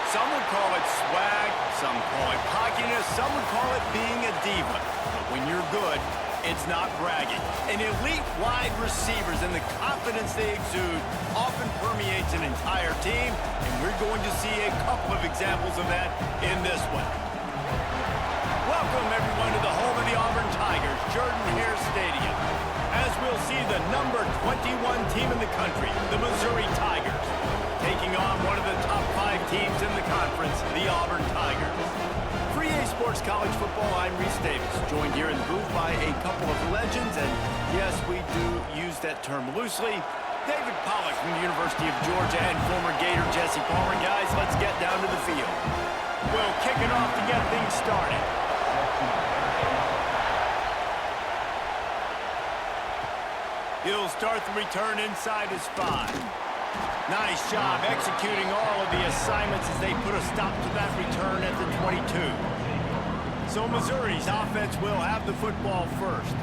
Some would call it swag, some call it cockiness, some would call it being a diva. But when you're good, it's not bragging. And elite wide receivers and the confidence they exude often permeates an entire team, and we're going to see a couple of examples of that in this one. Welcome, everyone, to the home of the Auburn Tigers, Jordan-Hare Stadium. As we'll see the number 21 team in the country, the Missouri Tigers, taking on one of the top 5 teams in the conference, the Auburn Tigers. For EA Sports College Football, I'm Reese Davis, joined here in the booth by a couple of legends, and yes, we do use that term loosely. David Pollack from the University of Georgia and former Gator Jesse Palmer. Guys, let's get down to the field. We'll kick it off to get things started. He'll start the return inside his 5. Nice job executing all of the assignments as they put a stop to that return at the 22. So Missouri's offense will have the football first.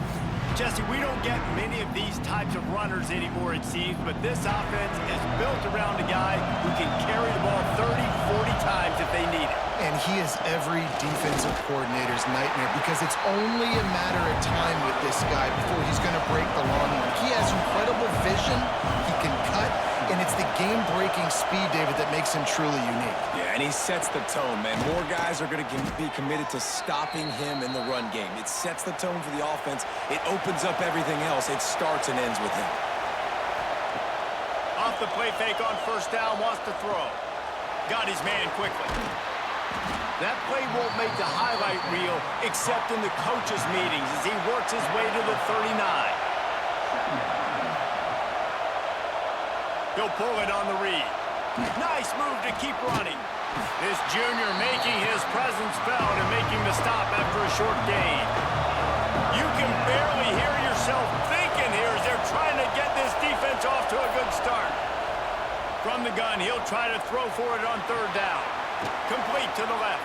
Jesse, we don't get many of these types of runners anymore, it seems, but this offense is built around a guy who can carry the ball 30, 40 times if they need it. And he is every defensive coordinator's nightmare because it's only a matter of time with this guy before he's going to break the long one. He has incredible vision, he can cut, and it's the game-breaking speed, David, that makes him truly unique. Yeah, and he sets the tone, man. More guys are going to be committed to stopping him in the run game. It sets the tone for the offense. It opens up everything else. It starts and ends with him. Off the play fake on first down, wants to throw. Got his man quickly. That play won't make the highlight reel except in the coaches' meetings as he works his way to the 39. He'll pull it on the read. Nice move to keep running. This junior making his presence felt and making the stop after a short gain. You can barely hear yourself thinking here as they're trying to get this defense off to a good start. From the gun, he'll try to throw for it on third down. Complete to the left.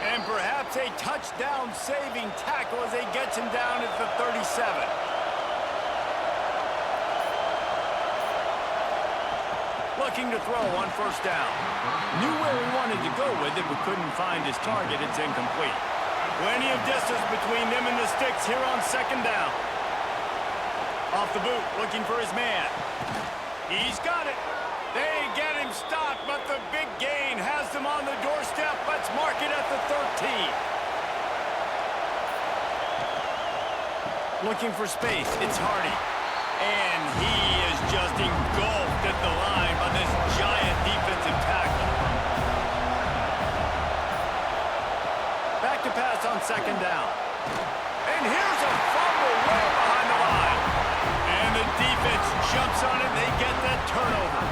And perhaps a touchdown-saving tackle as he gets him down at the 37. Looking to throw on first down. Knew where he wanted to go with it, but couldn't find his target. It's incomplete. Plenty of distance between them and the sticks here on second down. Off the boot, looking for his man. He's got it. They get him stopped, but the big gain has them on the doorstep. Let's mark it at the 13. Looking for space. It's Hardy. And he is just engulfed at the line by this giant defensive tackle. Back to pass on second down. And here's a fumble way behind the line. And the defense jumps on it. They get that turnover.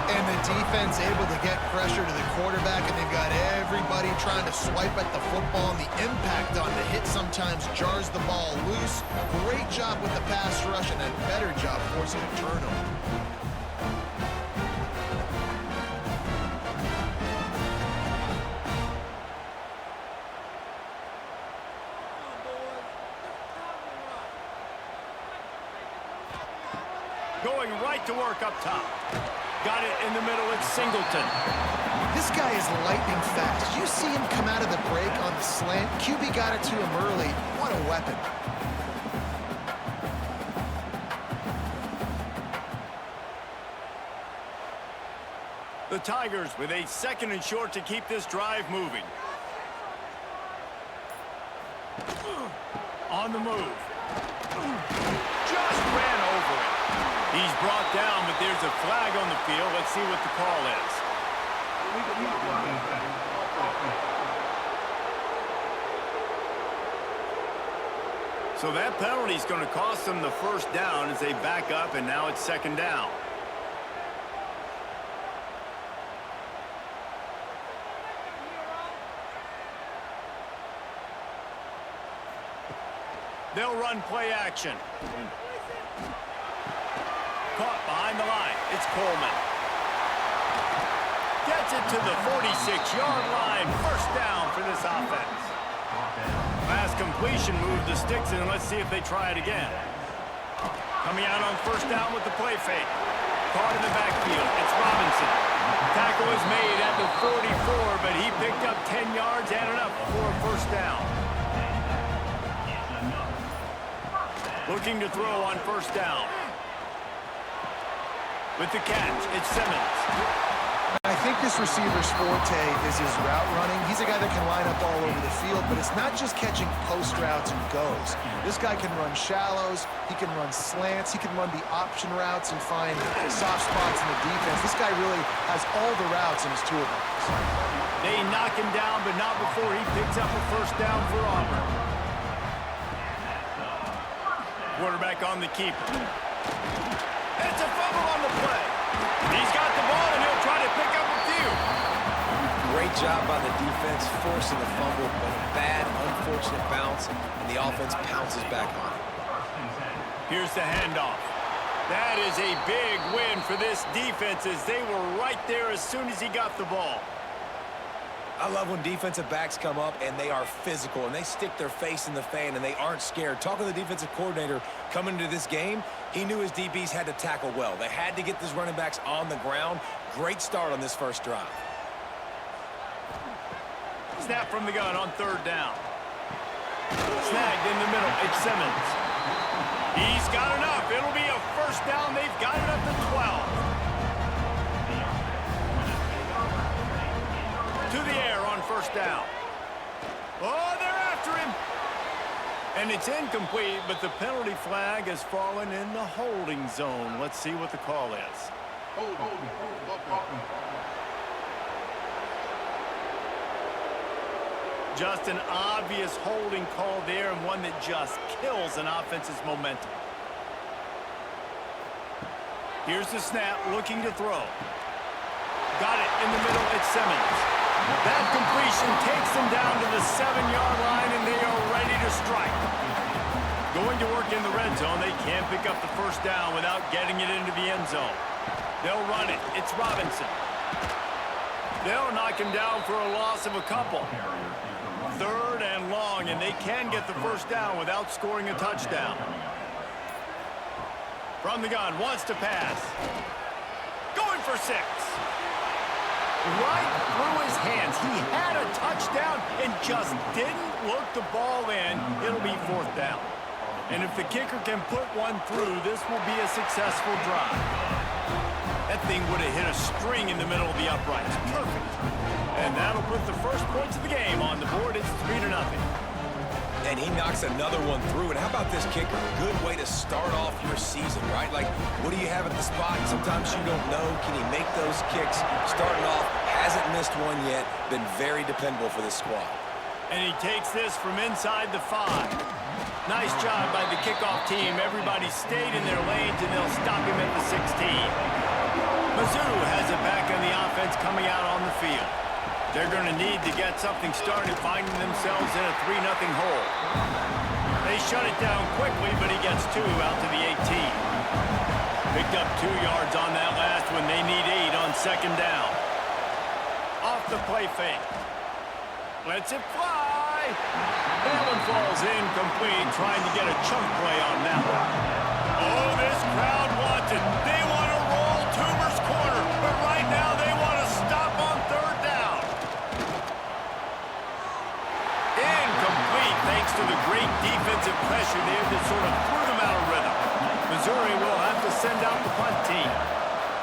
And the defense able to get pressure to the quarterback, and they've got everybody trying to swipe at the football, and the impact on the hit sometimes jars the ball loose. Great job with the pass rush, and a better job forcing a turnover. Going right to work up top. Got it in the middle, it's Singleton. This guy is lightning fast. Did you see him come out of the break on the slant? QB got it to him early. What a weapon. The Tigers with a 2nd and short to keep this drive moving. On the move. Just ran over it. He's brought down, but there's a flag on the field. Let's see what the call is. So that penalty is going to cost them the first down as they back up, and now it's second down. They'll run play action. Caught behind the line. It's Coleman. Gets it to the 46-yard line. First down for this offense. Last completion moved the sticks in. Let's see if they try it again. Coming out on first down with the play fake. Caught in the backfield. It's Robinson. Tackle is made at the 44. up 10 yards and enough for a first down. Looking to throw on first down. With the catch, it's Simmons. I think this receiver's forte is his route running. He's a guy that can line up all over the field, but it's not just catching post routes and goes. This guy can run shallows, he can run slants, he can run the option routes and find soft spots in the defense. This guy really has all the routes in his toolbox. They knock him down, but not before he picks up a first down for Auburn. Quarterback on the keeper. It's a fumble on the play. He's got the ball, and he'll try to pick up a few. Great job by the defense forcing the fumble, but a bad, unfortunate bounce, and the offense pounces back on it. Here's the handoff. That is a big win for this defense as they were right there as soon as he got the ball. I love when defensive backs come up and they are physical and they stick their face in the fan and they aren't scared. Talking to the defensive coordinator coming into this game, he knew his DBs had to tackle well. They had to get these running backs on the ground. Great start on this first drive. Snap from the gun on third down. Snagged in the middle. It's Simmons. He's got enough. It'll be a first down. They've got it up to 12. To the air on first down. Oh, they're after him. And it's incomplete, but the penalty flag has fallen in the holding zone. Let's see what the call is. Just an obvious holding call there, and one that just kills an offense's momentum. Here's the snap, looking to throw. Got it in the middle, it's Simmons. That completion takes them down to the 7-yard line, and they are ready to strike. Going to work in the red zone, they can't pick up the first down without getting it into the end zone. They'll run it. It's Robinson. They'll knock him down for a loss of a couple. Third and long, and they can get the first down without scoring a touchdown. From the gun, wants to pass. Going for 6. Right through his hands. He had a touchdown and just didn't look the ball in. It'll be fourth down. And if the kicker can put one through, this will be a successful drive. That thing would have hit a string in the middle of the uprights. Perfect. And that'll put the first points of the game on the board. It's 3-0. And he knocks another one through. And how about this kicker? Good way to start off your season, right? Like, what do you have at the spot? Sometimes you don't know. Can he make those kicks? Starting off, hasn't missed one yet. Been very dependable for this squad. And he takes this from inside the 5. Nice job by the kickoff team. Everybody stayed in their lanes, and they'll stop him at the 16. Mizzou has it back on the offense coming out on the field. They're going to need to get something started, finding themselves in a 3-0 hole. They shut it down quickly, but he gets 2 out to the 18. Picked up 2 yards on that last one. They need 8 on second down. Off the play fake. Lets it fly. That one falls incomplete, trying to get a chunk play on that one. Oh, this crowd wants it. They want to roll Toomer's corner, but right now they want to stop on third down. Incomplete, thanks to the great defensive pressure there that sort of threw them out of rhythm. Missouri will have to send out the punt team.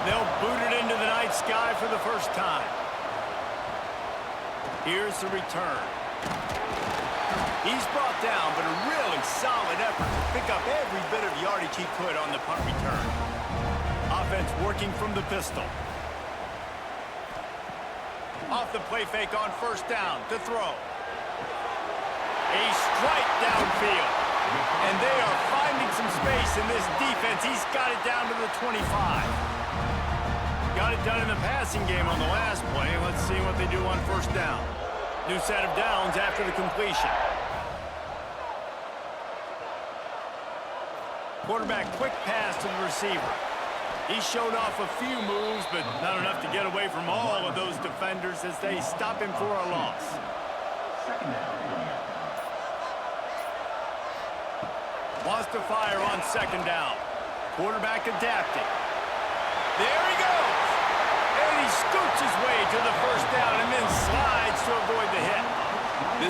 They'll boot it into the night sky for the first time. Here's the return. He's brought down, but a really solid effort to pick up every bit of yardage he could on the punt return. Offense working from the pistol. Off the play fake on first down to throw. A strike downfield. And they are finding some space in this defense. He's got it down to the 25. Got it done in the passing game on the last play. Let's see what they do on first down. New set of downs after the completion. Quarterback quick pass to the receiver. He showed off a few moves, but not enough to get away from all of those defenders as they stop him for a loss. Wants to fire on second down. Quarterback adapting. There he goes. And he scoots his way to the first down and then slides to avoid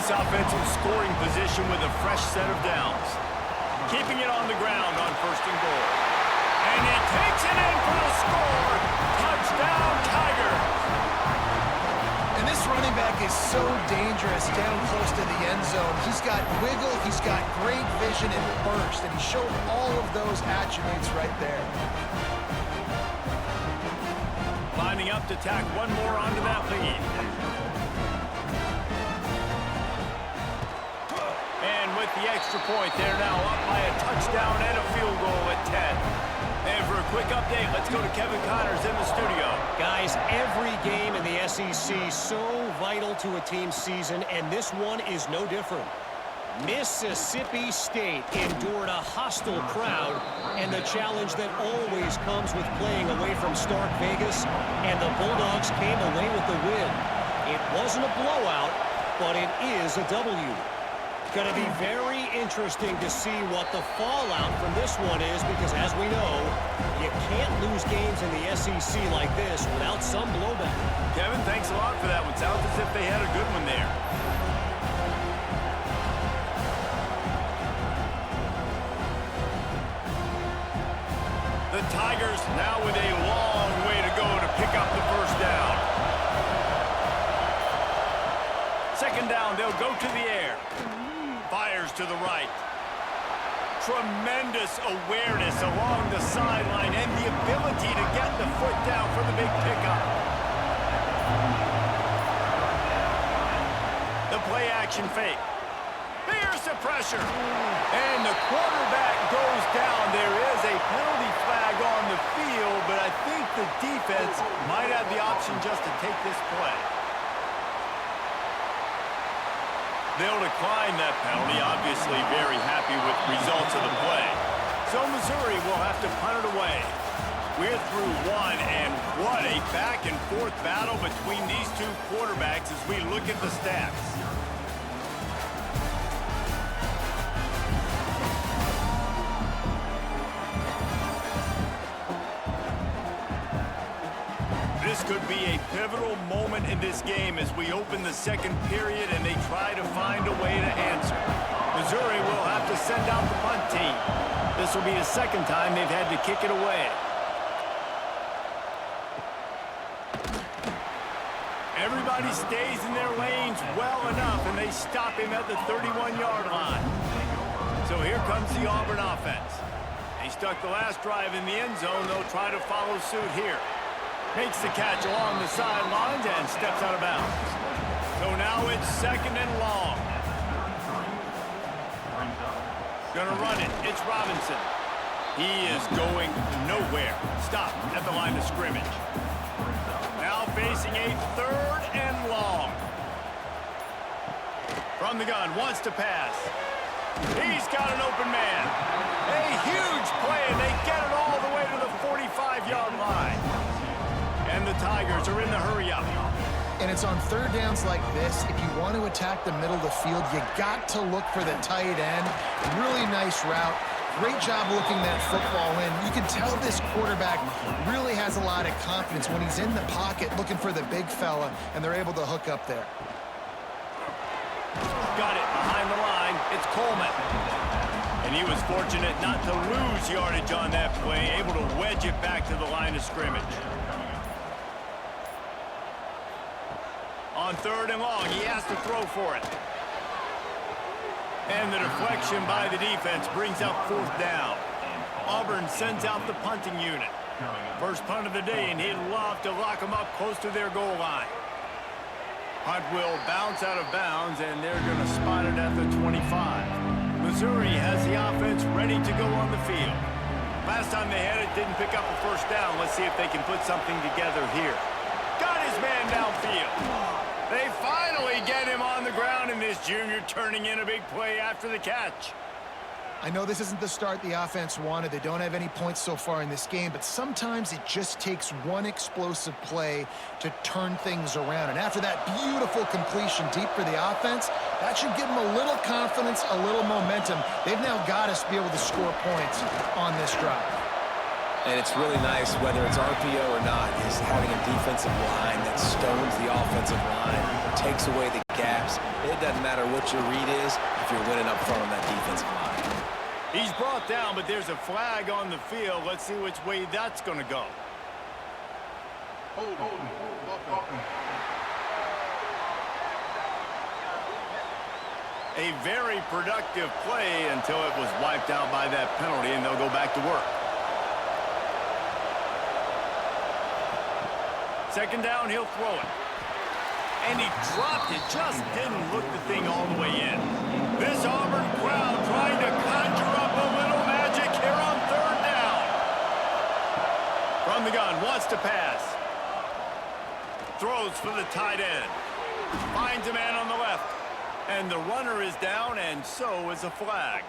this offensive scoring position with a fresh set of downs. Keeping it on the ground on 1st and goal. And he takes it in for the score. Touchdown, Tigers. And this running back is so dangerous down close to the end zone. He's got wiggle, he's got great vision and burst, and he showed all of those attributes right there. Lining up to tack one more onto that lead. And with the extra point, they're now up by a touchdown and a field goal at 10. And for a quick update, let's go to Kevin Connors in the studio. Guys, every game in the SEC so vital to a team's season, and this one is no different. Mississippi State endured a hostile crowd and the challenge that always comes with playing away from Stark Vegas, and the Bulldogs came away with the win. It wasn't a blowout, but it is a W. Going to be very interesting to see what the fallout from this one is, because as we know, you can't lose games in the SEC like this without some blowback. Kevin, thanks a lot for that one. Sounds as if they had a good one there. The Tigers now with a long way to go to pick up the 1st down. 2nd down, they'll go to the air. Fires to the right. Tremendous awareness along the sideline and the ability to get the foot down for the big pickup. The play action fake. There's the pressure. And the quarterback goes down. There is a penalty flag on the field, but I think the defense might have the option just to take this play. They'll decline that penalty, obviously very happy with results of the play. So Missouri will have to punt it away. We're through one, and what a back-and-forth battle between these two quarterbacks as we look at the stats. This could be a pivotal moment in this game as we open the 2nd period and they try to find a way to answer. Missouri will have to send out the punt team. This will be the 2nd time they've had to kick it away. Everybody stays in their lanes well enough, and they stop him at the 31-yard line. So here comes the Auburn offense. They stuck the last drive in the end zone. They'll try to follow suit here. Makes the catch along the sidelines and steps out of bounds. So now it's 2nd and long. Gonna run it. It's Robinson. He is going nowhere. Stop at the line of scrimmage. Now facing a 3rd and long. From the gun, wants to pass. He's got an open man. A huge play, and they get it all the way to the 45-yard line. And the Tigers are in the hurry-up. And it's on 3rd downs like this. If you want to attack the middle of the field, you got to look for the tight end. Really nice route. Great job looking that football in. You can tell this quarterback really has a lot of confidence when he's in the pocket looking for the big fella, and they're able to hook up there. Got it behind the line. It's Coleman. And he was fortunate not to lose yardage on that play, able to wedge it back to the line of scrimmage. On 3rd and long, he has to throw for it. And the deflection by the defense brings up 4th down. Auburn sends out the punting unit. First punt of the day, and he'd love to lock them up close to their goal line. Punt will bounce out of bounds, and they're going to spot it at the 25. Missouri has the offense ready to go on the field. Last time they had it, didn't pick up a 1st down. Let's see if they can put something together here. Got his man downfield. They finally get him on the ground, and this junior turning in a big play after the catch. I know this isn't the start the offense wanted. They don't have any points so far in this game, but sometimes it just takes one explosive play to turn things around. And after that beautiful completion deep for the offense, that should give them a little confidence, a little momentum. They've now got us to be able to score points on this drive. And it's really nice, whether it's RPO or not, is having a defensive line that stones the offensive line, takes away the gaps, It doesn't matter what your read is if you're winning up front on that defensive line. He's brought down, but there's a flag on the field. Let's see which way that's going to go. A very productive play until it was wiped out by that penalty, and they'll go back to work. Second down, he'll throw it. And he dropped it, just didn't look the thing all the way in. This Auburn crowd trying to conjure up a little magic here on third down. From the gun, wants to pass. Throws for the tight end. Finds a man on the left. And the runner is down, and so is a flag.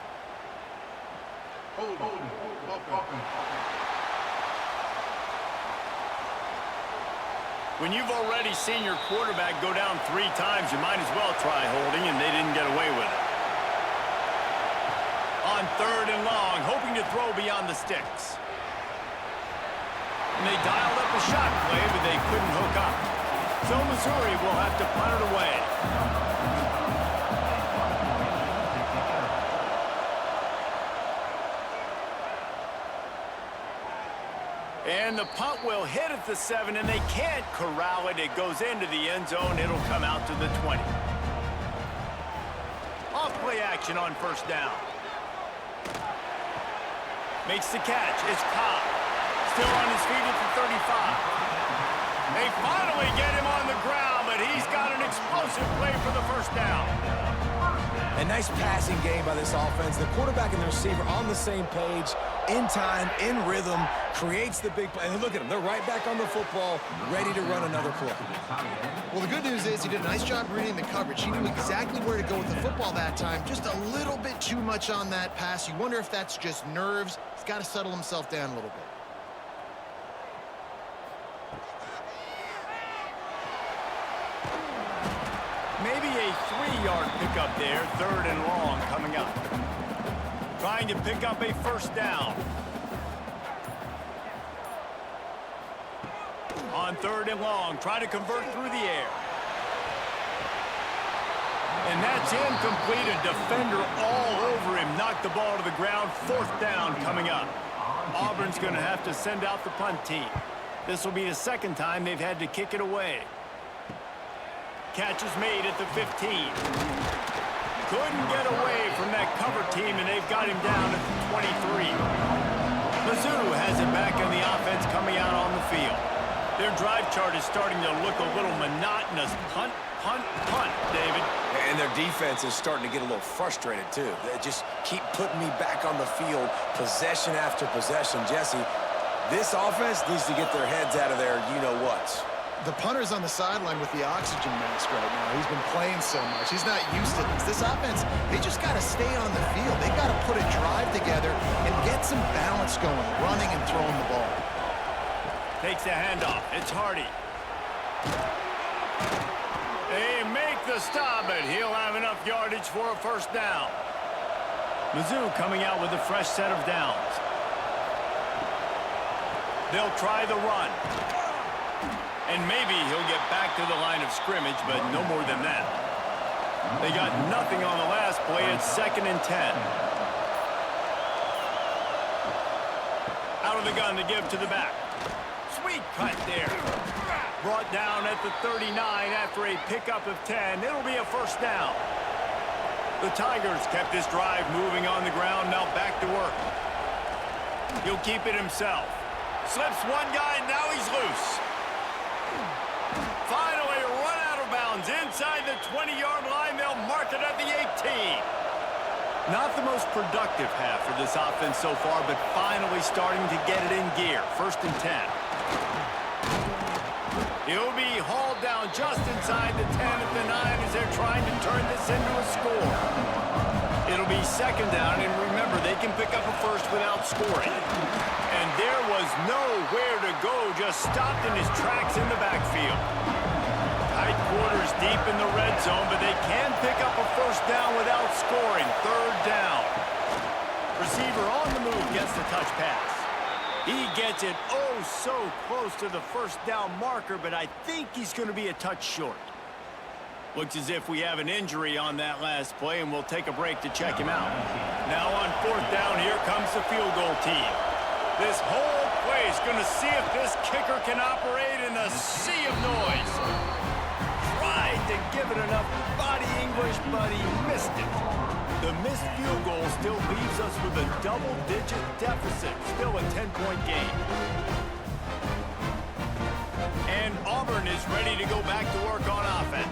When you've already seen your quarterback go down 3 times, you might as well try holding, and they didn't get away with it. On third and long, hoping to throw beyond the sticks. And they dialed up a shot play, but they couldn't hook up. So Missouri will have to punt it away. And the punt will hit at the 7, and they can't corral it. It goes into the end zone. It'll come out to the 20. Off play action on first down. Makes the catch. It's Cobb. Still on his feet at the 35. They finally get him on the ground, but he's got an explosive play for the first down. A nice passing game by this offense. The quarterback and the receiver on the same page, in time, in rhythm, creates the big play. And look at them. They're right back on the football, ready to run another play. Well, the good news is he did a nice job reading the coverage. He knew exactly where to go with the football that time. Just a little bit too much on that pass. You wonder if that's just nerves. He's got to settle himself down a little bit. Maybe a 3-yard pickup there, third and long coming up. Trying to pick up a first down. On third and long, try to convert through the air. And that's incomplete. A defender all over him. Knocked the ball to the ground. Fourth down coming up. Auburn's going to have to send out the punt team. This will be the second time they've had to kick it away. Catch is made at the 15. Couldn't get away from that cover team, and they've got him down at the 23. Mizzou has it back in the offense coming out on the field. Their drive chart is starting to look a little monotonous. Punt, punt, punt, David. And their defense is starting to get a little frustrated, too. They just keep putting me back on the field, possession after possession. Jesse, this offense needs to get their heads out of their you-know-whats. The punter's on the sideline with the oxygen mask right now. He's been playing so much. He's not used to this. This offense, they just got to stay on the field. They got to put a drive together and get some balance going, running and throwing the ball. Takes the handoff. It's Hardy. They make the stop, but he'll have enough yardage for a first down. Mizzou coming out with a fresh set of downs. They'll try the run. And maybe he'll get back to the line of scrimmage, but no more than that. They got nothing on the last play. It's 2nd and 10. Out of the gun to give to the back. Sweet cut there. Brought down at the 39 after a pickup of 10. It'll be a first down. The Tigers kept this drive moving on the ground. Now back to work. He'll keep it himself. Slips one guy, and now he's loose. Finally run out of bounds inside the 20-yard line. They'll mark it at the 18. Not the most productive half for this offense so far, but finally starting to get it in gear. 1st and 10. He'll be hauled down just inside the 10 at the 9 as they're trying to turn this into a score. It'll be 2nd down, and remember, they can pick up a first without scoring. And there was nowhere to go, just stopped in his tracks in the backfield. Tight quarters deep in the red zone, but they can pick up a first down without scoring. 3rd down. Receiver on the move gets the touch pass. He gets it oh so close to the first down marker, but I think he's going to be a touch short. Looks as if we have an injury on that last play, and we'll take a break to check him out. Now on 4th down, here comes the field goal team. This whole play is going to see if this kicker can operate in a sea of noise. Tried to give it enough body English, but he missed it. The missed field goal still leaves us with a double-digit deficit, still a 10-point game. And Auburn is ready to go back to work on offense.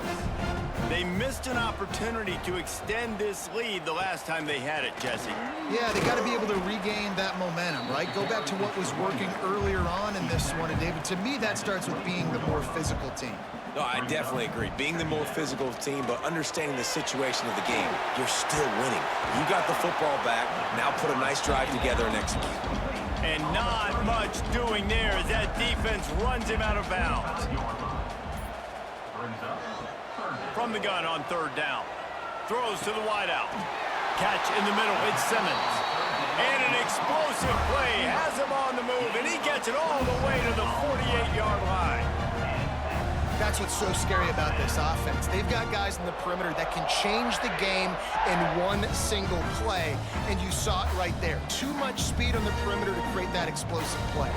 They missed an opportunity to extend this lead the last time they had it, Jesse. Yeah, they got to be able to regain that momentum, right? Go back to what was working earlier on in this one. And, David, to me, that starts with being the more physical team. No, I definitely agree. Being the more physical team, but understanding the situation of the game. You're still winning. You got the football back. Now put a nice drive together and execute. And not much doing there as that defense runs him out of bounds. From the gun on 3rd down. Throws to the wideout. Catch in the middle. It's Simmons. And an explosive play. Has him on the move, and he gets it all the way to the 48-yard line. That's what's so scary about this offense. They've got guys in the perimeter that can change the game in one single play, and you saw it right there. Too much speed on the perimeter to create that explosive play.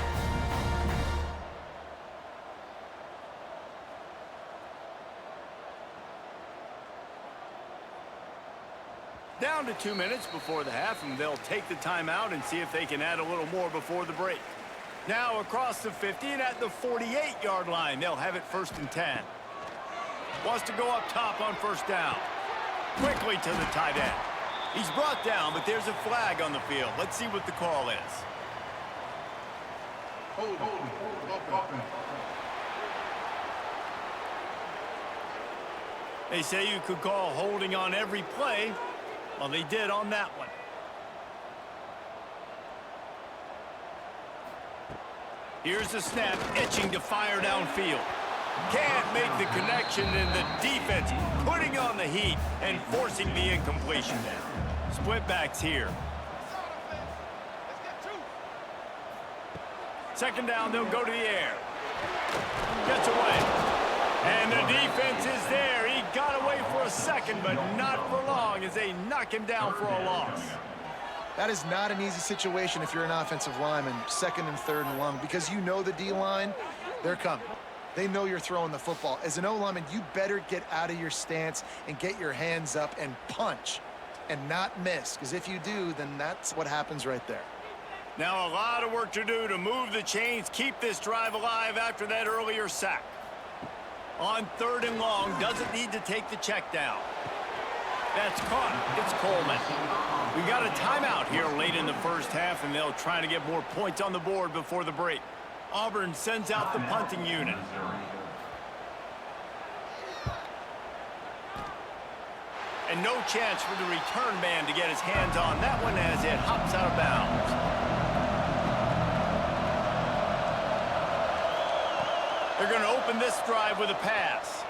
Down to 2 minutes before the half, and they'll take the timeout and see if they can add a little more before the break. Now across the 50 and at the 48-yard line, they'll have it 1st and 10. Wants to go up top on 1st down. Quickly to the tight end. He's brought down, but there's a flag on the field. Let's see what the call is. They say you could call holding on every play. Well, they did on that one. Here's the snap, itching to fire downfield. Can't make the connection, and the defense putting on the heat and forcing the incompletion. Split backs here. 2nd down, they'll go to the air. Gets away. And the defense is there. He got away for a second, but not for long as they knock him down for a loss. That is not an easy situation if you're an offensive lineman, 2nd and 3rd and long, because you know the D-line, they're coming. They know you're throwing the football. As an O-lineman, you better get out of your stance and get your hands up and punch and not miss, because if you do, then that's what happens right there. Now a lot of work to do to move the chains, keep this drive alive after that earlier sack. On 3rd and long, doesn't need to take the check down. That's caught. It's Coleman. We got a timeout here late in the 1st half, and they'll try to get more points on the board before the break. Auburn sends out the punting unit. And no chance for the return man to get his hands on that one as it hops out of bounds. They're going to open this drive with a pass.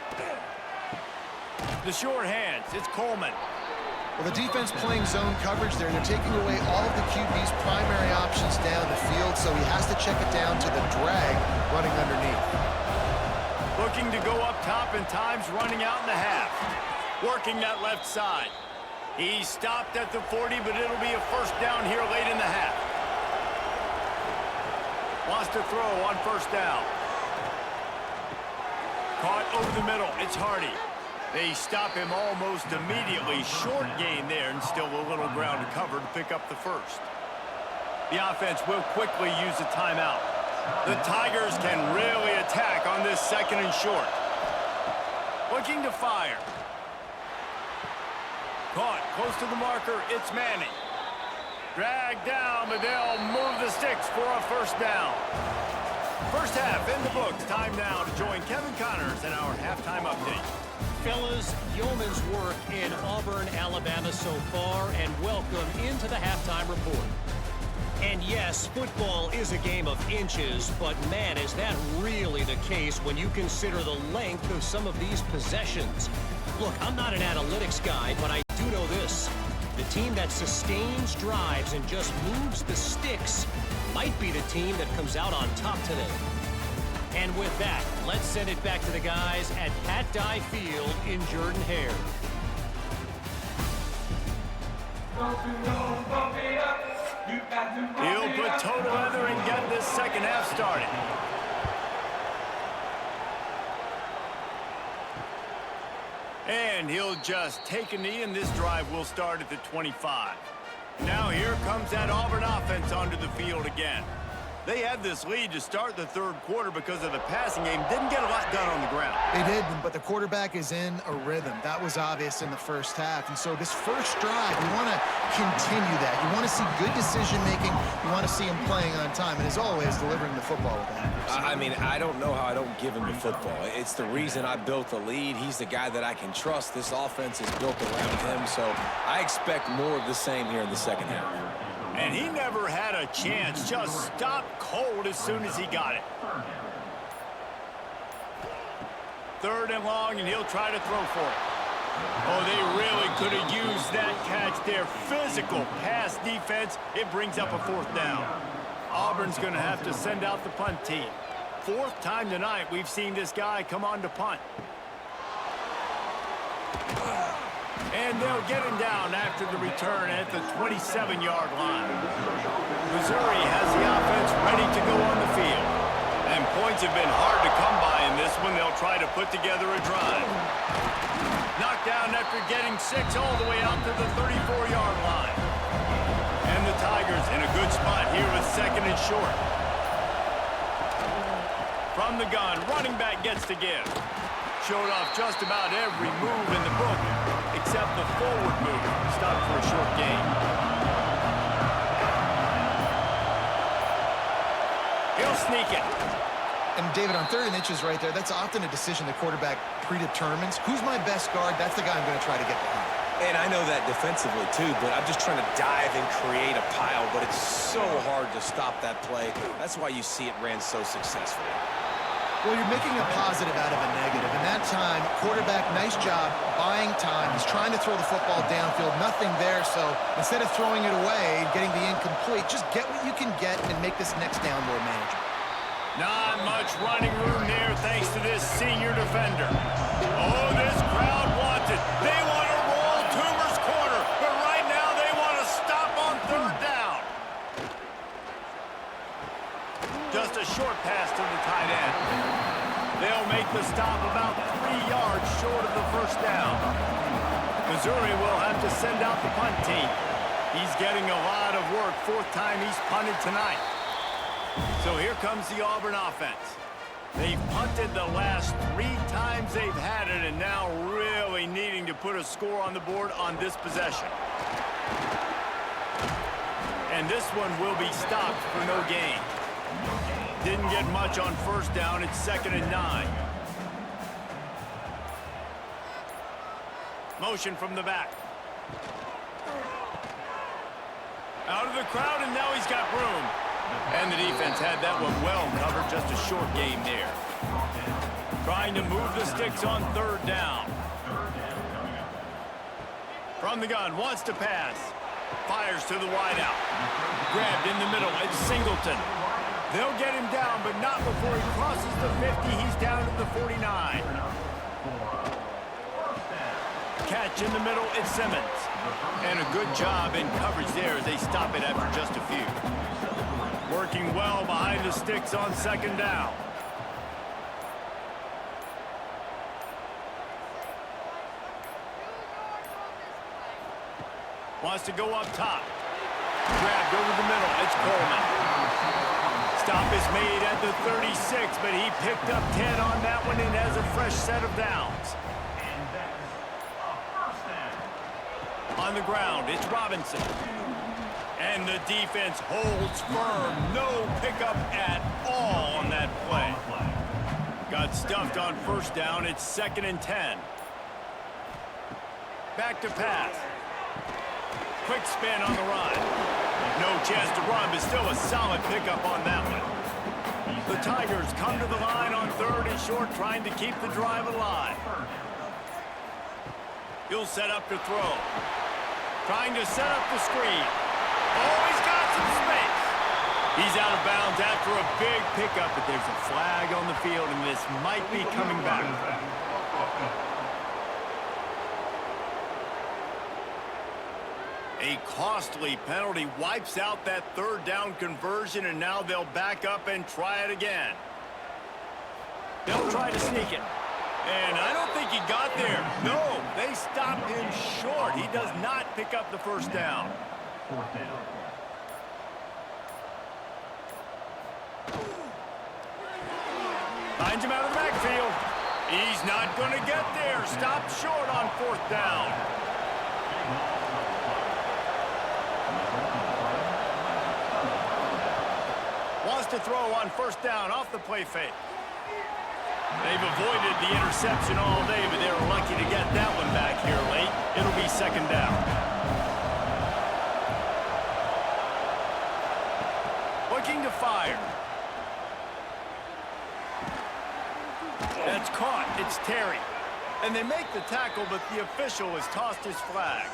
The short hands, it's Coleman. Well, the defense playing zone coverage there. They're taking away all of the QB's primary options down the field, so he has to check it down to the drag running underneath. Looking to go up top, and time's running out in the half. Working that left side. He stopped at the 40, but it'll be a 1st down here late in the half. Wants to throw on 1st down. Caught over the middle. It's Hardy. They stop him almost immediately. Short gain there, and still a little ground to cover to pick up the 1st. The offense will quickly use a timeout. The Tigers can really attack on this 2nd and short. Looking to fire. Caught close to the marker. It's Manning. Dragged down, but they'll move the sticks for a 1st down. 1st half in the books. Time now to join Kevin Connors in our halftime update. Fellas, yeoman's work in Auburn, Alabama so far, and welcome into the halftime report. And yes, football is a game of inches, but man, is that really the case when you consider the length of some of these possessions. Look, I'm not an analytics guy, but I do know this. The team that sustains drives and just moves the sticks might be the team that comes out on top today. And with that, let's send it back to the guys at Pat Dye Field in Jordan-Hare. He'll put total leather and get this second half started. And he'll just take a knee, and this drive will start at the 25. Now here comes that Auburn offense onto the field again. They had this lead to start the third quarter because of the passing game. Didn't get a lot done on the ground. They did, but the quarterback is in a rhythm. That was obvious in the first half. And so this first drive, you want to continue that. You want to see good decision-making. You want to see him playing on time. And as always, delivering the football with accuracy. I mean, I don't know how I don't give him the football. It's the reason I built the lead. He's the guy that I can trust. This offense is built around him. So I expect more of the same here in the second half. And he never had a chance. Just stopped cold as soon as he got it. Third and long, and he'll try to throw for it. Oh, they really could have used that catch there. Physical pass defense. It brings up a fourth down. Auburn's going to have to send out the punt team. Fourth time tonight we've seen this guy come on to punt. And they'll get him down after the return at the 27-yard line. Missouri has the offense ready to go on the field. And points have been hard to come by in this one. They'll try to put together a drive. Knocked down after getting 6 all the way out to the 34-yard line. And the Tigers in a good spot here with second and short. From the gun, running back gets to give. Showed off just about every move in the book, except the forward move. Stopped for a short gain. He'll sneak it. And David, on 3rd and inches right there, that's often a decision the quarterback predetermines. Who's my best guard? That's the guy I'm going to try to get behind. And I know that defensively, too, but I'm just trying to dive and create a pile, but it's so hard to stop that play. That's why you see it ran so successfully. Well, you're making a positive out of a negative. And that time, quarterback, nice job, buying time. He's trying to throw the football downfield. Nothing there, so instead of throwing it away and getting the incomplete, just get what you can get and make this next down more manageable. Not much running room there thanks to this senior defender. Oh, this crowd wants it. They want to roll Toomer's corner, but right now they want to stop on 3rd down. Just a short pass to the tight end. They'll make the stop about 3 yards short of the first down. Missouri will have to send out the punt team. He's getting a lot of work. 4th time he's punted tonight. So here comes the Auburn offense. They've punted the last 3 times they've had it, and now really needing to put a score on the board on this possession. And this one will be stopped for no gain. Didn't get much on 1st down. It's 2nd and 9. Motion from the back. Out of the crowd, and now he's got room. And the defense had that one well covered. Just a short game there. Trying to move the sticks on 3rd down. From the gun, wants to pass. Fires to the wideout. Grabbed in the middle. It's Singleton. They'll get him down, but not before he crosses the 50. He's down to the 49. Catch in the middle, it's Simmons. And a good job in coverage there as they stop it after just a few. Working well behind the sticks on 2nd down. Wants to go up top. Grabbed over the middle, it's Coleman. Stop is made at the 36, but he picked up 10 on that one and has a fresh set of downs. On the ground, it's Robinson. And the defense holds firm. No pickup at all on that play. Got stuffed on 1st down. It's 2nd and 10. Back to pass. Quick spin on the run. No chance to run, but still a solid pickup on that one. The Tigers come to the line on 3rd and short, trying to keep the drive alive. He'll set up to throw. Trying to set up the screen. Oh, he's got some space. He's out of bounds after a big pickup, but there's a flag on the field, and this might be coming back. A costly penalty wipes out that third down conversion, and now they'll back up and try it again. They'll try to sneak it. And I don't think he got there. No, they stopped him short. He does not pick up the first down. Fourth down. Finds him out of the backfield. He's not going to get there. Stopped short on fourth down. Wants to throw on first down off the play fake. They've avoided the interception all day, but they were lucky to get that one back here late. It'll be second down. Looking to fire. That's caught. It's Terry. And they make the tackle, but the official has tossed his flag.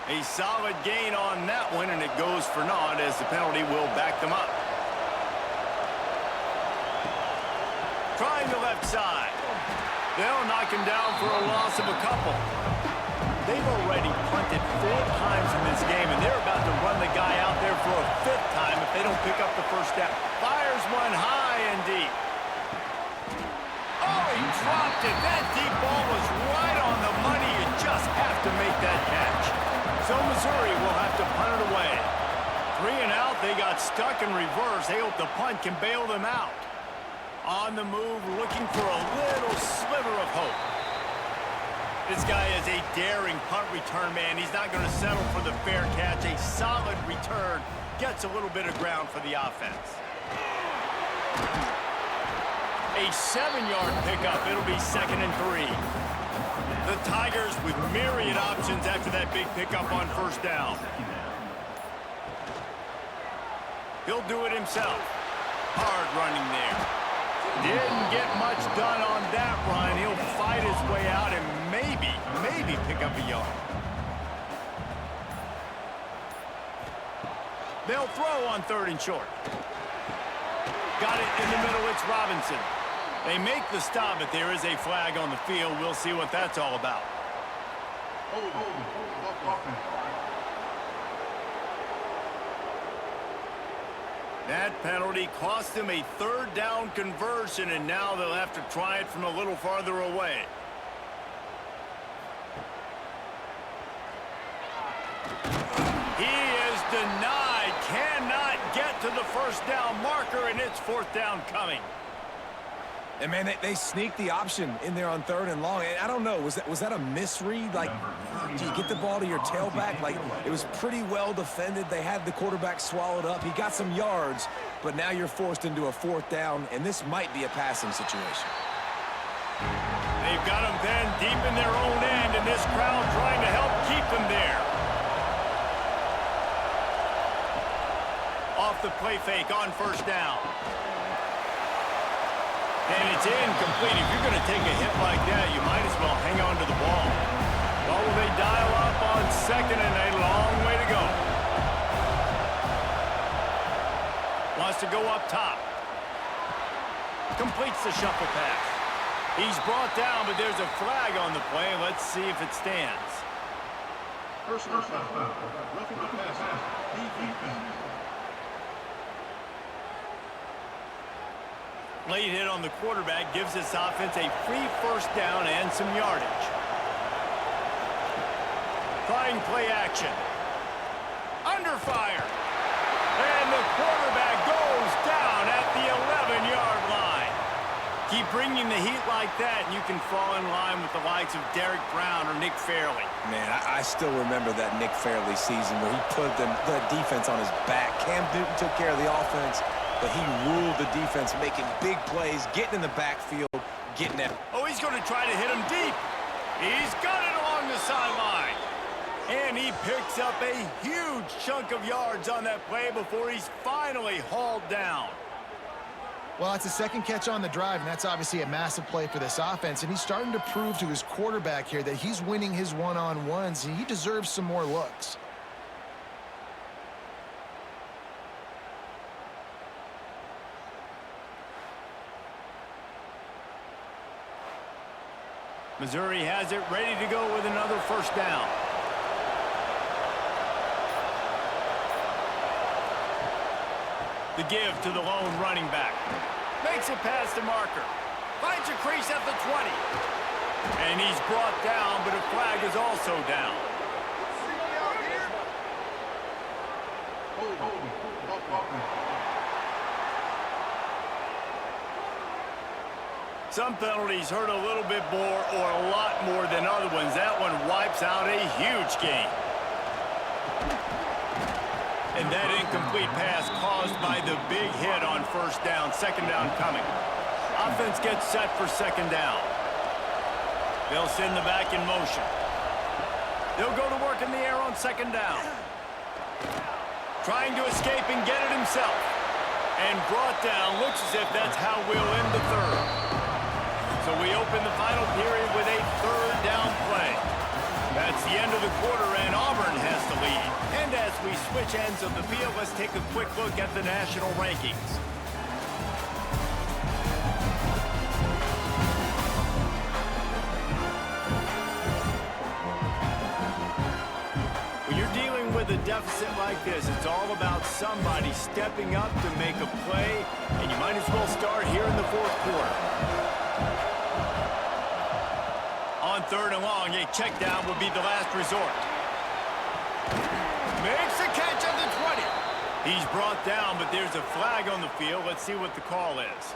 A solid gain on that one, and it goes for naught as the penalty will back them up. Trying the left side. They'll knock him down for a loss of a couple. They've already punted 4 times in this game, and they're about to run the guy out there for a 5th time if they don't pick up the first down. Fires one high and deep. Oh, he dropped it. That deep ball was right on the money. You just have to make that catch. So Missouri will have to punt it away. 3 and out, they got stuck in reverse. They hope the punt can bail them out. On the move, looking for a little sliver of hope. This guy is a daring punt return man. He's not going to settle for the fair catch. A solid return gets a little bit of ground for the offense. A 7-yard pickup. It'll be 2nd and 3. The Tigers with myriad options after that big pickup on first down. He'll do it himself. Hard running there. Didn't get much done on that run. He'll fight his way out and maybe pick up a yard. They'll throw on 3rd and short. Got it in the middle. It's Robinson. They make the stop, but there is a flag on the field. We'll see what that's all about. That penalty cost them a 3rd down conversion, and now they'll have to try it from a little farther away. He is denied. Cannot get to the first down marker, and it's 4th down coming. And, man, they sneaked the option in there on 3rd and long. And I don't know, was that a misread? Like, do you get the ball to your tailback? Like, it was pretty well defended. They had the quarterback swallowed up. He got some yards, but now you're forced into a 4th down, and this might be a passing situation. They've got them then deep in their own end, and this crowd trying to help keep them there. Off the play fake on first down. And it's incomplete. If you're going to take a hit like that, you might as well hang on to the ball. Well, will they dial up on 2nd and a long way to go? Wants to go up top. Completes the shuffle pass. He's brought down, but there's a flag on the play. Let's see if it stands. Personal foul. Roughing the passer. Defense. Late hit on the quarterback gives this offense a free first down and some yardage. Trying play action. Under fire. And the quarterback goes down at the 11-yard line. Keep bringing the heat like that, and you can fall in line with the likes of Derek Brown or Nick Fairley. Man, I still remember that Nick Fairley season where he put the defense on his back. Cam Newton took care of the offense, but he ruled the defense, making big plays, getting in the backfield, getting that. Oh, he's going to try to hit him deep. He's got it along the sideline. And he picks up a huge chunk of yards on that play before he's finally hauled down. Well, it's a second catch on the drive, and that's obviously a massive play for this offense. And he's starting to prove to his quarterback here that he's winning his one-on-ones, and he deserves some more looks. Missouri has it ready to go with another first down. The give to the lone running back. Makes it past the marker. Finds a crease at the 20. And he's brought down, but a flag is also down. Some penalties hurt a little bit more or a lot more than other ones. That one wipes out a huge game. And that incomplete pass caused by the big hit on first down. Second down coming. Offense gets set for second down. They'll send the back in motion. They'll go to work in the air on second down. Trying to escape and get it himself. And brought down. Looks as if that's how we'll end the third. So we open the final period with a third down play. That's the end of the quarter, and Auburn has the lead. And as we switch ends of the field, let's take a quick look at the national rankings. When you're dealing with a deficit like this, it's all about somebody stepping up to make a play, and you might as well start here in the fourth quarter. On third and long, a check down would be the last resort. Makes the catch at the 20. He's brought down, but there's a flag on the field. Let's see what the call is.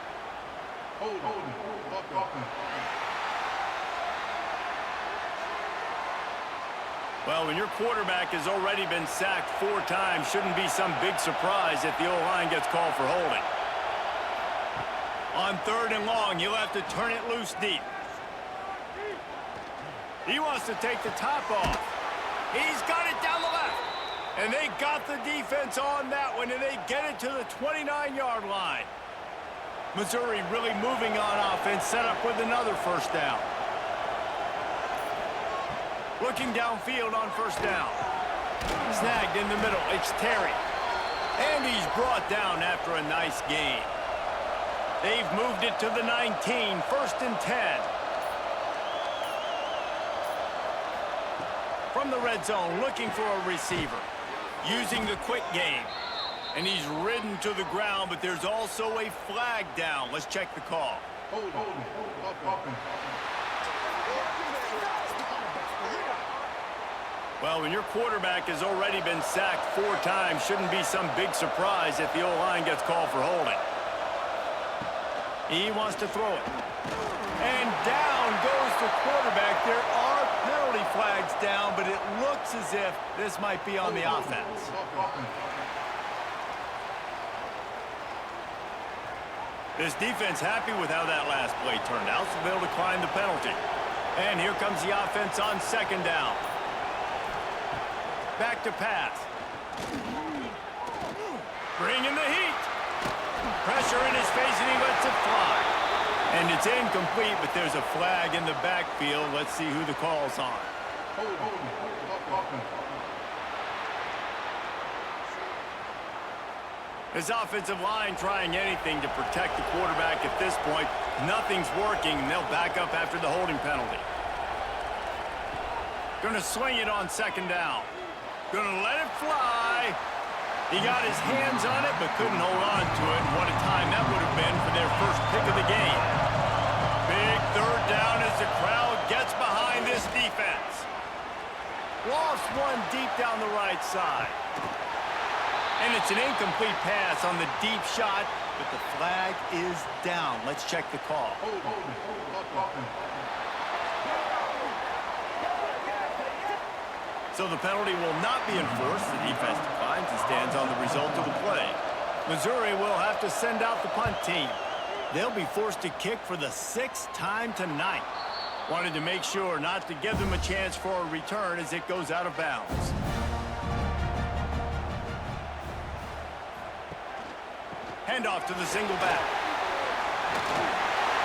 Well, when your quarterback has already been sacked 4 times, shouldn't be some big surprise if the O-line gets called for holding. On third and long, you'll have to turn it loose deep. He wants to take the top off. He's got it down the left. And they got the defense on that one, and they get it to the 29-yard line. Missouri really moving on offense, set up with another first down. Looking downfield on first down. Snagged in the middle. It's Terry. And he's brought down after a nice gain. They've moved it to the 19, first and 10. From the red zone, looking for a receiver. Using the quick game. And he's ridden to the ground, but there's also a flag down. Let's check the call. Well, when your quarterback has already been sacked 4 times, shouldn't be some big surprise if the O-line gets called for holding. He wants to throw it. And down goes the quarterback. There are penalty flags down, but it looks as if this might be on the offense. This defense happy with how that last play turned out, so they'll decline the penalty. And here comes the offense on second down. Back to pass. Bringing the heat. Pressure in his face, and he lets it fly. And it's incomplete, but there's a flag in the backfield. Let's see who the call's on. This offensive line trying anything to protect the quarterback at this point. Nothing's working, and they'll back up after the holding penalty. Gonna swing it on second down. Gonna let it fly. He got his hands on it, but couldn't hold on to it. And what a time that would have been for their first pick of the game. Big third down as the crowd gets behind this defense. Lost one deep down the right side. And it's an incomplete pass on the deep shot, but the flag is down. Let's check the call. So the penalty will not be enforced. The defense declines and stands on the result of the play. Missouri will have to send out the punt team. They'll be forced to kick for the 6th time tonight. Wanted to make sure not to give them a chance for a return as it goes out of bounds. Handoff to the single back.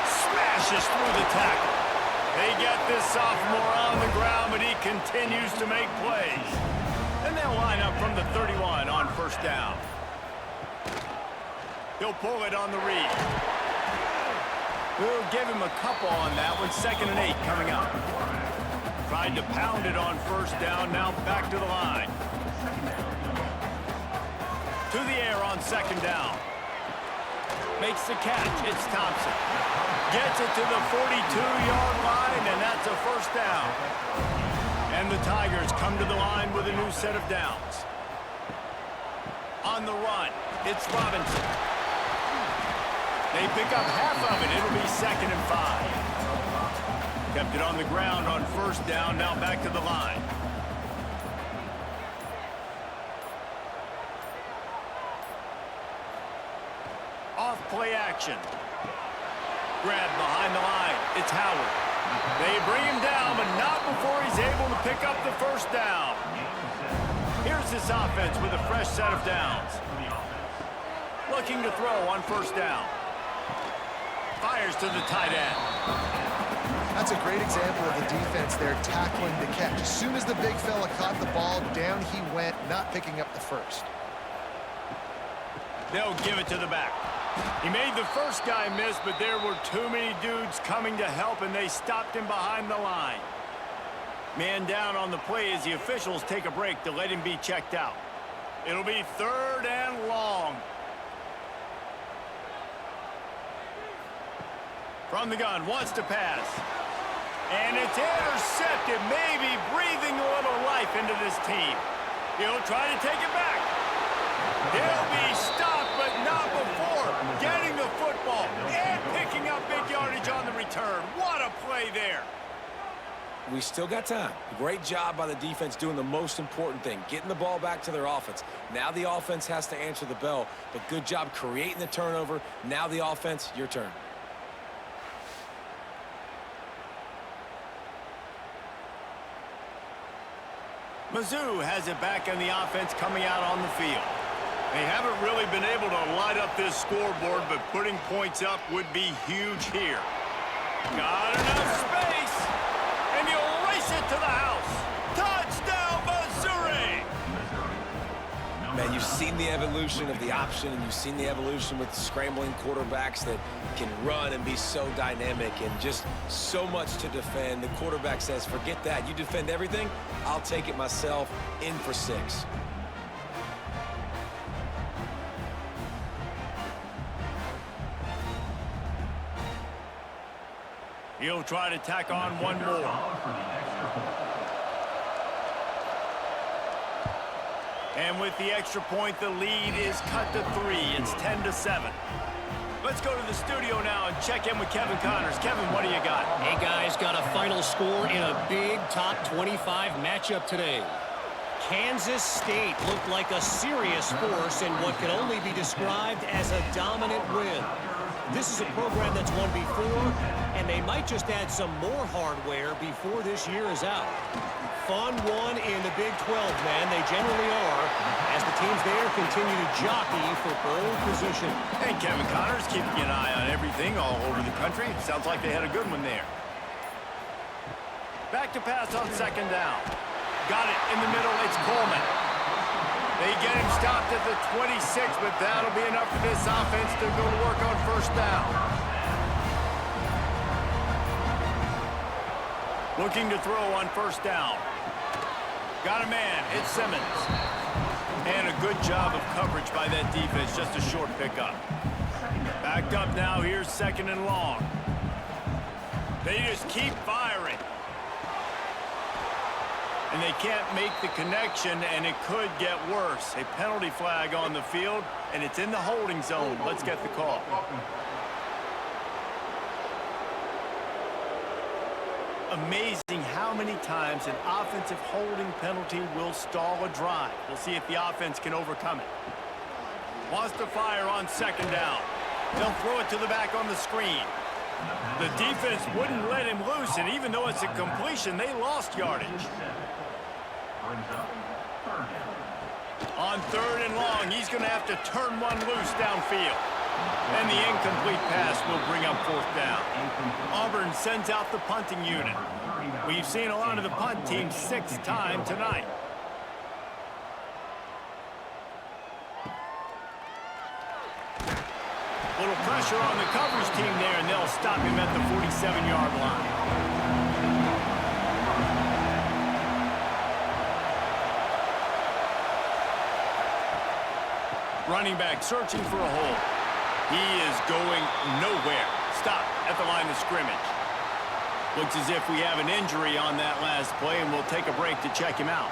Smashes through the tackle. They get this sophomore on the ground, but he continues to make plays. And they'll line up from the 31 on first down. He'll pull it on the read. We'll give him a couple on that one. 2nd and 8 coming up. Tried to pound it on first down, now back to the line. To the air on 2nd down. Makes the catch. It's Thompson. Gets it to the 42-yard line, and that's a first down. And the Tigers come to the line with a new set of downs. On the run, it's Robinson. They pick up half of it. It'll be 2nd and 5. Kept it on the ground on first down, now back to the line. Off play action. Grab behind the line. It's Howard. They bring him down, but not before he's able to pick up the first down. Here's this offense with a fresh set of downs. Looking to throw on first down. Fires to the tight end. That's a great example of the defense there tackling the catch. As soon as the big fella caught the ball, down he went, not picking up the first. They'll give it to the back. He made the first guy miss, but there were too many dudes coming to help, and they stopped him behind the line. Man down on the play as the officials take a break to let him be checked out. It'll be 3rd and long. From the gun, wants to pass. And it's intercepted, maybe breathing a little life into this team. He'll try to take it back. He'll be stopped, but not before getting the football and picking up big yardage on the return. What a play there. We still got time. Great job by the defense doing the most important thing, getting the ball back to their offense. Now the offense has to answer the bell, but good job creating the turnover. Now the offense, your turn. Mizzou has it back in the offense coming out on the field. They haven't really been able to light up this scoreboard, but putting points up would be huge here. Got enough space, and he'll race it to the house. Touchdown, Missouri! Man, you've seen the evolution of the option, and you've seen the evolution with the scrambling quarterbacks that can run and be so dynamic and just so much to defend. The quarterback says, forget that. You defend everything, I'll take it myself. In for 6. He'll try to tack on one more. And with the extra point, the lead is cut to 3. It's 10-7. Let's go to the studio now and check in with Kevin Connors. Kevin, what do you got? Hey, guys, got a final score in a big top 25 matchup today. Kansas State looked like a serious force in what can only be described as a dominant win. This is a program that's won before, and they might just add some more hardware before this year is out. Fun one in the Big 12, man. They generally are, as the teams there continue to jockey for pole position. Hey, Kevin Connors, keeping an eye on everything all over the country. Sounds like they had a good one there. Back to pass on 2nd down. Got it in the middle. It's Coleman. They get him stopped at the 26, but that'll be enough for this offense to go to work on first down. Looking to throw on first down. Got a man. It's Simmons. And a good job of coverage by that defense. Just a short pickup. Backed up now. Here's 2nd and long. They just keep firing. And they can't make the connection, and it could get worse. A penalty flag on the field, and it's in the holding zone. Let's get the call. Amazing how many times an offensive holding penalty will stall a drive. We'll see if the offense can overcome it. Wants to fire on 2nd down. They'll throw it to the back on the screen. The defense wouldn't let him loose, and even though it's a completion, they lost yardage. On 3rd and long, he's going to have to turn one loose downfield. And the incomplete pass will bring up fourth down. Auburn sends out the punting unit. We've seen a lot of the punt team 6 times tonight. Little pressure on the coverage team there, and they'll stop him at the 47-yard line. Running back searching for a hole. He is going nowhere. Stop at the line of scrimmage. Looks as if we have an injury on that last play, and we'll take a break to check him out.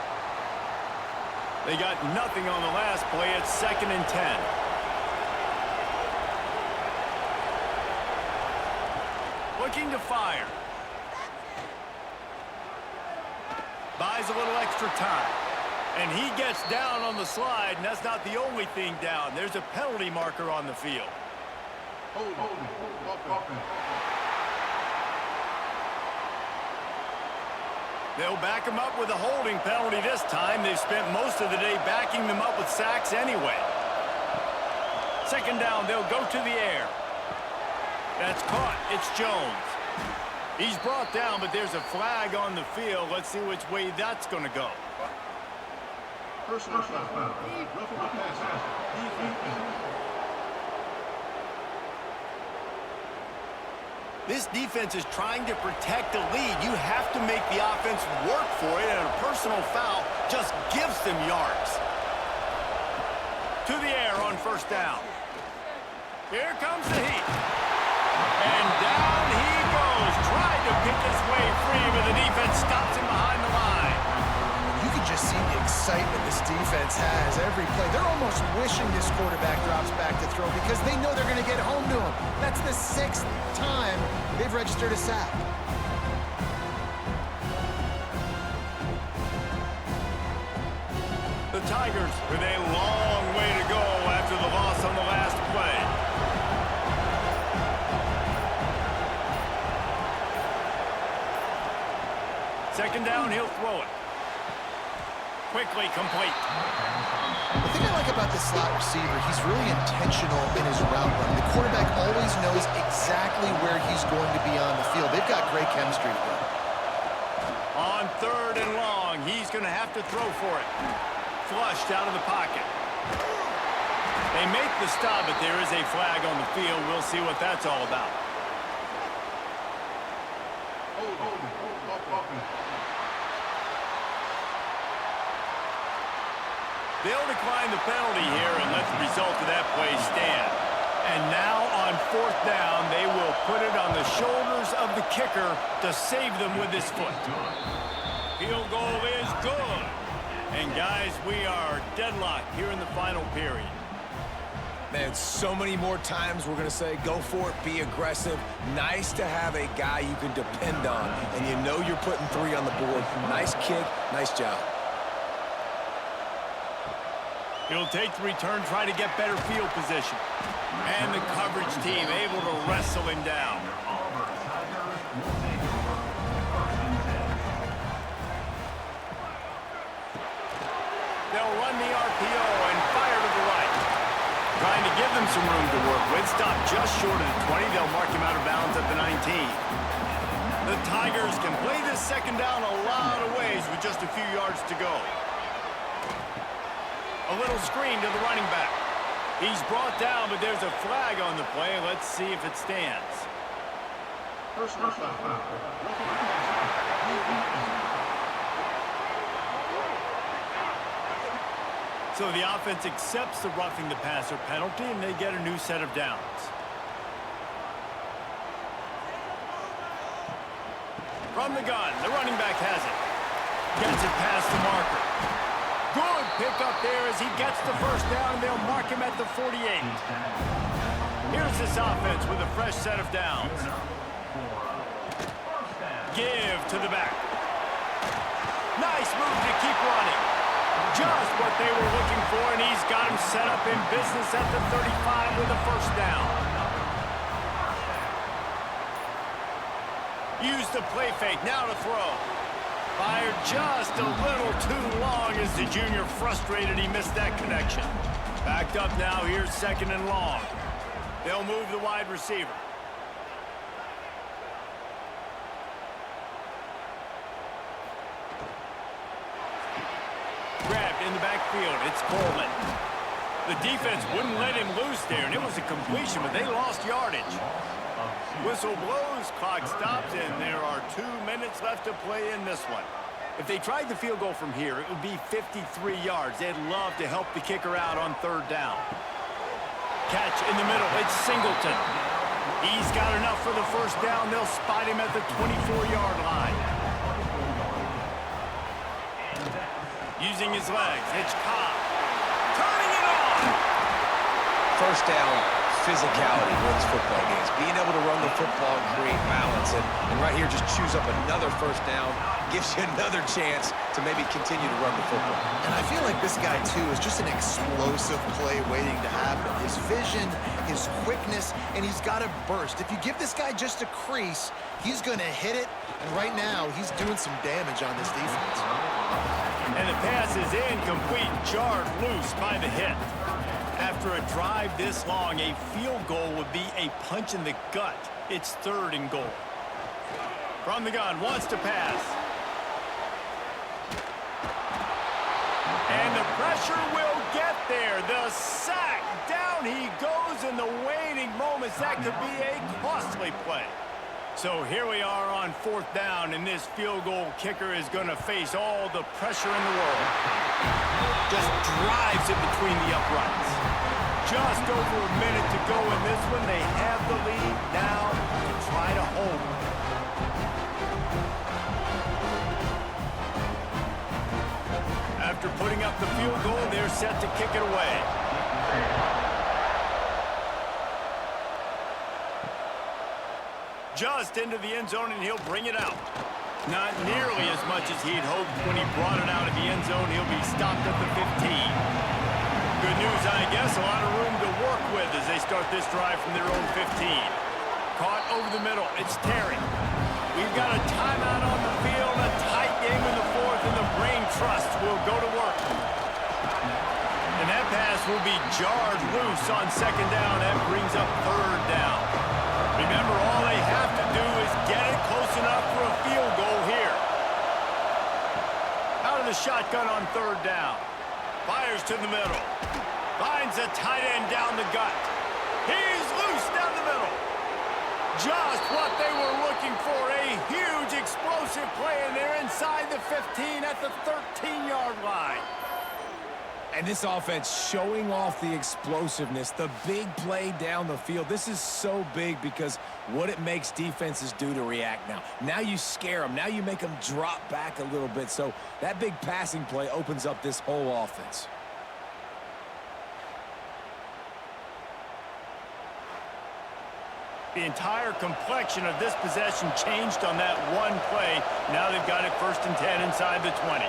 They got nothing on the last play. It's 2nd and 10. Looking to fire. Buys a little extra time. And he gets down on the slide, and that's not the only thing down. There's a penalty marker on the field. They'll back him up with a holding penalty this time. They've spent most of the day backing them up with sacks anyway. 2nd down, they'll go to the air. That's caught. It's Jones. He's brought down, but there's a flag on the field. Let's see which way that's going to go. Personal foul. Roughing the passer. Defense. This defense is trying to protect the lead. You have to make the offense work for it, and a personal foul just gives them yards. To the air on 1st down. Here comes the heat. And down he goes. Tried to pick his way free, but the defense stops him behind the line. You can just see the excitement this defense has every play. They're almost wishing this quarterback drops back to throw because they know they're going to get home to him. That's the 6th time they've registered a sack. The Tigers with a long way to go after the loss on the last play. Second down, he'll throw it. Quickly complete. The thing I like about this slot receiver, he's really intentional in his route run. The quarterback always knows exactly where he's going to be on the field. They've got great chemistry together. On 3rd and long, he's going to have to throw for it. Flushed out of the pocket. They make the stop, but there is a flag on the field. We'll see what that's all about. They'll decline the penalty here and let the result of that play stand. And now on 4th down, they will put it on the shoulders of the kicker to save them with his foot. Field goal is good. And guys, we are deadlocked here in the final period. Man, so many more times we're going to say, go for it, be aggressive. Nice to have a guy you can depend on, and you know you're putting 3 on the board. Nice kick, nice job. He'll take the return, try to get better field position. And the coverage team able to wrestle him down. They'll run the RPO and fire to the right. Trying to give them some room to work with. Stop just short of the 20. They'll mark him out of bounds at the 19. The Tigers can play this 2nd down a lot of ways with just a few yards to go. A little screen to the running back. He's brought down, but there's a flag on the play. Let's see if it stands. Personal foul. Roughing the passer. So the offense accepts the roughing the passer penalty, and they get a new set of downs. From the gun, the running back has it. Gets it past the marker. Good pickup there as he gets the 1st down, and they'll mark him at the 48. Here's this offense with a fresh set of downs. Give to the back. Nice move to keep running. Just what they were looking for, and he's got him set up in business at the 35 with a 1st down. Use the play fake, now to throw. Fired just a little too long as the junior frustrated he missed that connection. Backed up now, here's 2nd and long. They'll move the wide receiver. Grabbed in the backfield. It's Coleman. The defense wouldn't let him loose there, and it was a completion, but they lost yardage. Whistle blows, clock stops, and there are 2 minutes left to play in this one. If they tried the field goal from here, it would be 53 yards. They'd love to help the kicker out on 3rd down. Catch in the middle. It's Singleton. He's got enough for the 1st down. They'll spot him at the 24-yard line. Using his legs, it's Cobb. Turning it on! 1st down, physicality wins football games. Being able to run the football and create balance. And right here, just choose up another 1st down. Gives you another chance to maybe continue to run the football. And I feel like this guy, too, is just an explosive play waiting to happen. His vision, his quickness, and he's got to burst. If you give this guy just a crease, he's going to hit it. And right now, he's doing some damage on this defense. And the pass is incomplete, jarred loose by the hit. After a drive this long, a field goal would be a punch in the gut. It's 3rd and goal. From the gun, wants to pass. And the pressure will get there. The sack. Down he goes in the waiting moments. That could be a costly play. So here we are on 4th down, and this field goal kicker is going to face all the pressure in the world. Just drives it between the uprights. Just over a minute to go in this one. They have the lead now to try to hold. After putting up the field goal, they're set to kick it away. Just into the end zone, and he'll bring it out. Not nearly as much as he'd hoped when he brought it out of the end zone. He'll be stopped at the 15. Good news, I guess. A lot of room to work with as they start this drive from their own 15. Caught over the middle. It's Terry. We've got a timeout on the field, a tight game in the 4th, and the brain trust will go to work. And that pass will be jarred loose on 2nd down. That brings up 3rd down. Remember, all they have to do is get it close enough for a field goal here. Out of the shotgun on 3rd down. Fires to the middle. Finds a tight end down the gut. He's loose down the middle. Just what they were looking for. A huge explosive play, and they're inside the 15 at the 13-yard line. And this offense showing off the explosiveness, the big play down the field. This is so big because what it makes defenses do to react now. Now you scare them. Now you make them drop back a little bit. So that big passing play opens up this whole offense. The entire complexion of this possession changed on that one play. Now they've got it 1st and 10 inside the 20.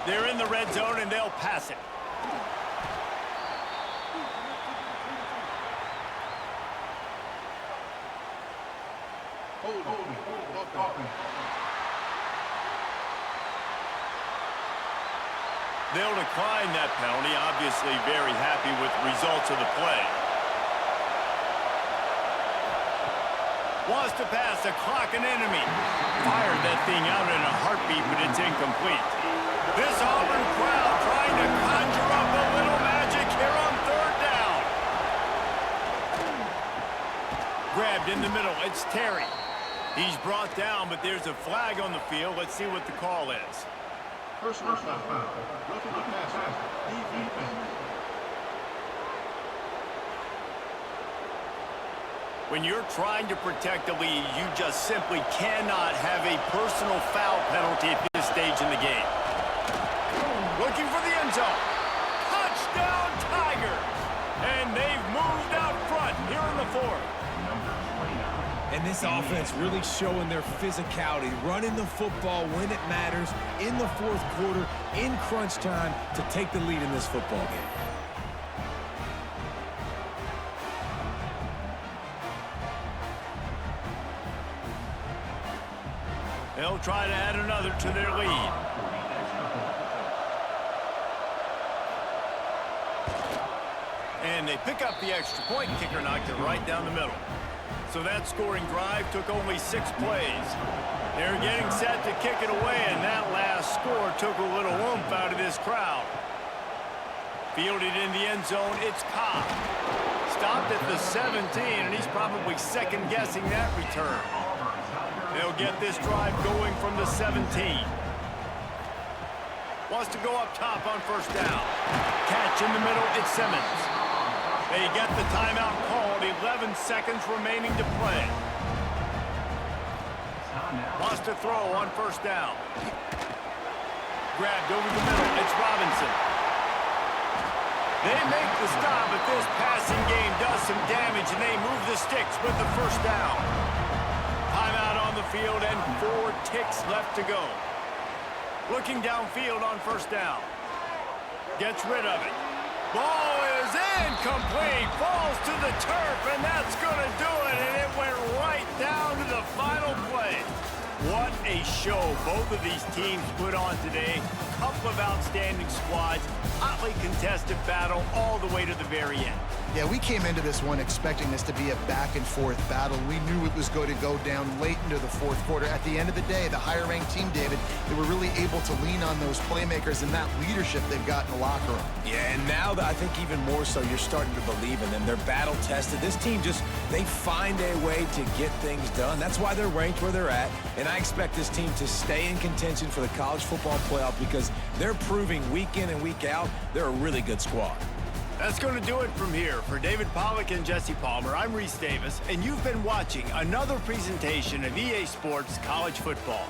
They're in the red zone, and they'll pass it. They'll decline that penalty, obviously very happy with the results of the play. Wants to pass, the clock an enemy. Fired that thing out in a heartbeat, but it's incomplete. This Auburn crowd trying to conjure up a little magic here on 3rd down. Grabbed in the middle, it's Terry. He's brought down, but there's a flag on the field. Let's see what the call is. Personal foul. Roughing the passer. Defense. When you're trying to protect the lead, you just simply cannot have a personal foul penalty at this stage in the game. Looking for the end zone. Touchdown, Tigers! And they've moved out front here in the 4th. And this offense really showing their physicality, running the football when it matters, in the 4th quarter, in crunch time, to take the lead in this football game. They'll try to add another to their lead. And they pick up the extra point. Kicker knocked it right down the middle. So that scoring drive took only 6 plays. They're getting set to kick it away, and that last score took a little oomph out of this crowd. Fielded in the end zone, it's Cobb. Stopped at the 17, and he's probably second-guessing that return. They'll get this drive going from the 17. Wants to go up top on first down. Catch in the middle, it's Simmons. They get the timeout called, 11 seconds remaining to play. Wants to throw on first down. Grabbed over the middle, it's Robinson. They make the stop, but this passing game does some damage, and they move the sticks with the first down. Timeout on the field, and 4 ticks left to go. Looking downfield on first down. Gets rid of it. Ball is incomplete. Falls to the turf, and that's going to do it, and it went right down to the final play. What a show both of these teams put on today. A couple of outstanding squads, hotly contested battle all the way to the very end. Yeah, we came into this one expecting this to be a back-and-forth battle. We knew it was going to go down late into the fourth quarter. At the end of the day, the higher-ranked team, David, they were really able to lean on those playmakers and that leadership they've got in the locker room. Yeah, and now I think even more so, you're starting to believe in them. They're battle-tested. This team they find a way to get things done. That's why they're ranked where they're at, and I expect this team to stay in contention for the college football playoff because they're proving week in and week out they're a really good squad. That's going to do it from here. For David Pollack and Jesse Palmer, I'm Reese Davis, and you've been watching another presentation of EA Sports College Football.